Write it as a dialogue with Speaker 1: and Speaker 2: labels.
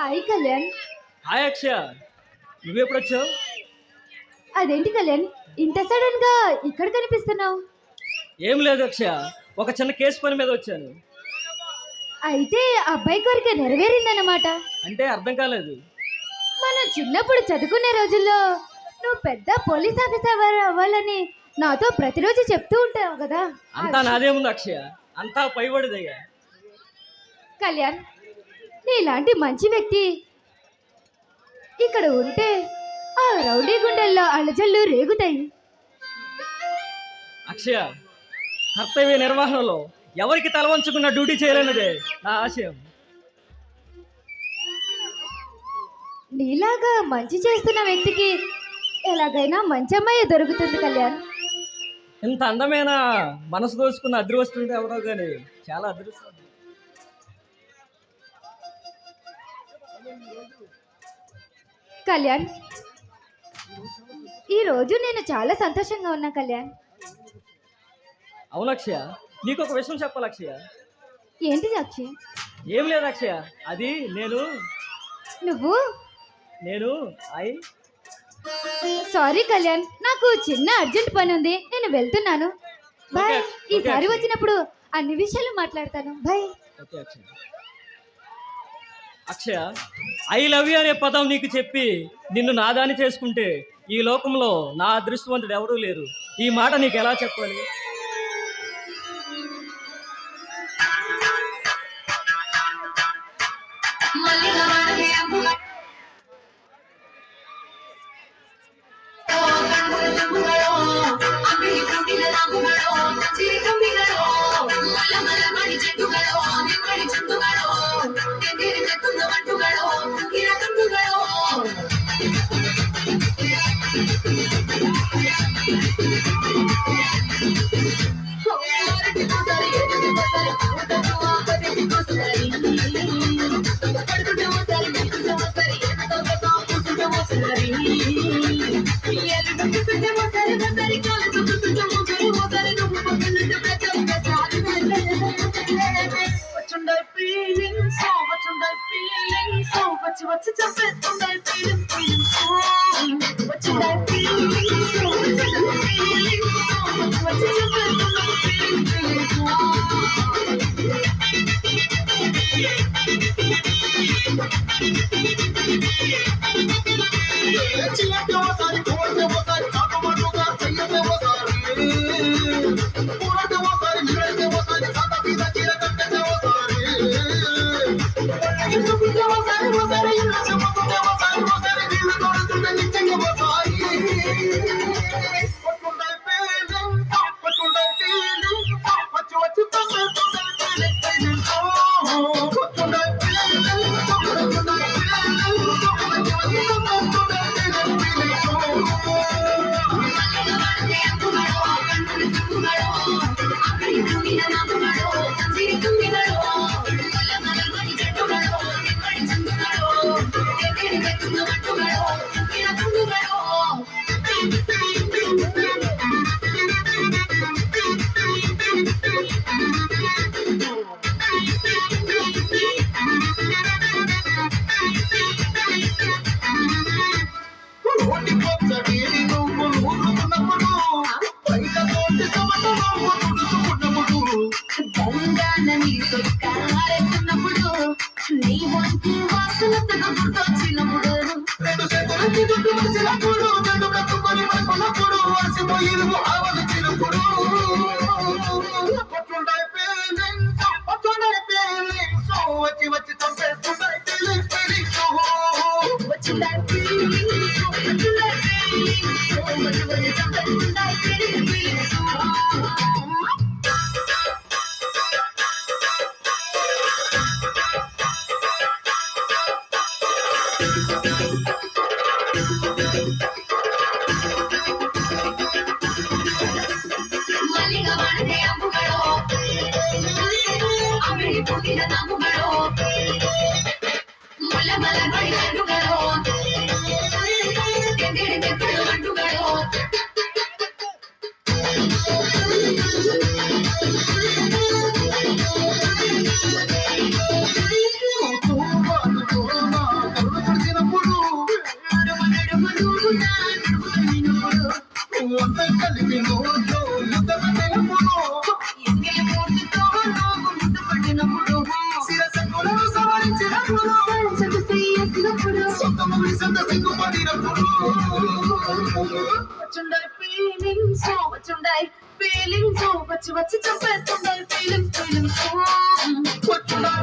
Speaker 1: Hi Kalyan.
Speaker 2: Hi అక్షయ, నువ్వెప్పుడు వచ్చావు?
Speaker 1: అదేంటి కళ్యాణ్, ఇంత సడన్ గా ఇక్కడ కనిపిస్తున్నావు?
Speaker 2: ఏం లేదు అక్షయ, ఒక చిన్న కేసు పని మీద వచ్చాను.
Speaker 1: అయితే అబ్బాయి కోరిక నెరవేరిందన్నమాట.
Speaker 2: అంటే అర్థం కాలేదు.
Speaker 1: మనం చిన్నప్పుడు చదువుకునే రోజుల్లో నువ్వు పెద్ద పోలీస్ ఆఫీసర్ అవ్వాలని నాతో ప్రతిరోజు చెప్తూ ఉంటావు కదా.
Speaker 2: అంతా నాదేముంది అక్షయ, అంతా పైబడిదయ్యా.
Speaker 1: కళ్యాణ్, నీలాంటి మంచి వ్యక్తి ఇక్కడ ఉంటే ఆ రౌడీ గుండెల్లో అలజళ్ళు రేగుతాయి.
Speaker 2: అక్షయ, కర్తవ్య నిర్వహణలో ఎవరికి తల వంచుకున్న డ్యూటీ చేయలేనిదే నా ఆశయం.
Speaker 1: నీలాగా మంచి చేస్తున్న వ్యక్తికి ఎలాగైనా మంచి అమ్మాయి దొరుకుతుంది కళ్యాణ్.
Speaker 2: ఇంత అందమైన మనసు దోచుకున్న అదృష్టం ఎవరో కానీ చాలా అదృష్టం.
Speaker 1: కళ్యాణ్, ఈరోజు నేను చాలా సంతోషంగా ఉన్నా కళ్యాణ్.
Speaker 2: అవును అక్షయ, నీకు ఒక విషయం చెప్పాలి అక్షయ.
Speaker 1: ఏంటిది అక్షయ్?
Speaker 2: ఏం లేదు అక్షయ, అది
Speaker 1: నువ్వు
Speaker 2: నేను
Speaker 1: సారీ కళ్యాణ్, నాకు చిన్న అర్జెంట్ పని ఉంది, నేను వెళ్తున్నాను. బాయ్. ఈసారి వచ్చినప్పుడు అన్ని విషయాలు మాట్లాడతాను. Bye.
Speaker 2: Okay Akshaya. Akshaya, I love you అనే పదం నీకు చెప్పి నిన్ను నాదాని చేసుకుంటే ఈ లోకంలో నా అదృష్టవంతుడు ఎవరూ లేరు. ఈ మాట నీకు ఎలా చెప్పాలి?
Speaker 3: వచ్చి చెప్పేస్తుండే నీ వంటి వాసన వచ్చినప్పుడు రెండు చేతులకి చుట్టూ వచ్చినప్పుడు రెండు కట్టుకొని మనకున్నప్పుడు అలసిపోయిన ఆవలించినప్పుడు వచ్చి వచ్చి చంపేస్తున్నాయి అన్నై కలిపి నోట్లో ముద్ద పెట్టినప్పుడు
Speaker 4: ఎంగిలి మూతితో నువ్వు ముద్దు పట్టినప్పుడు
Speaker 3: శిరసకులు సవరించినప్పుడు
Speaker 4: సంచకు చెయ్యేసినప్పుడు
Speaker 3: సొంత ముడి సొంత సిగ్గుపడినప్పుడు
Speaker 4: వచ్చుండాయి ఫీలింగ్స్ వచ్చుండాయి ఫీలింగ్స్ వచ్చి వచ్చి చంపేస్తుండాయి ఫీలింగ్స్
Speaker 3: వచ్చుడా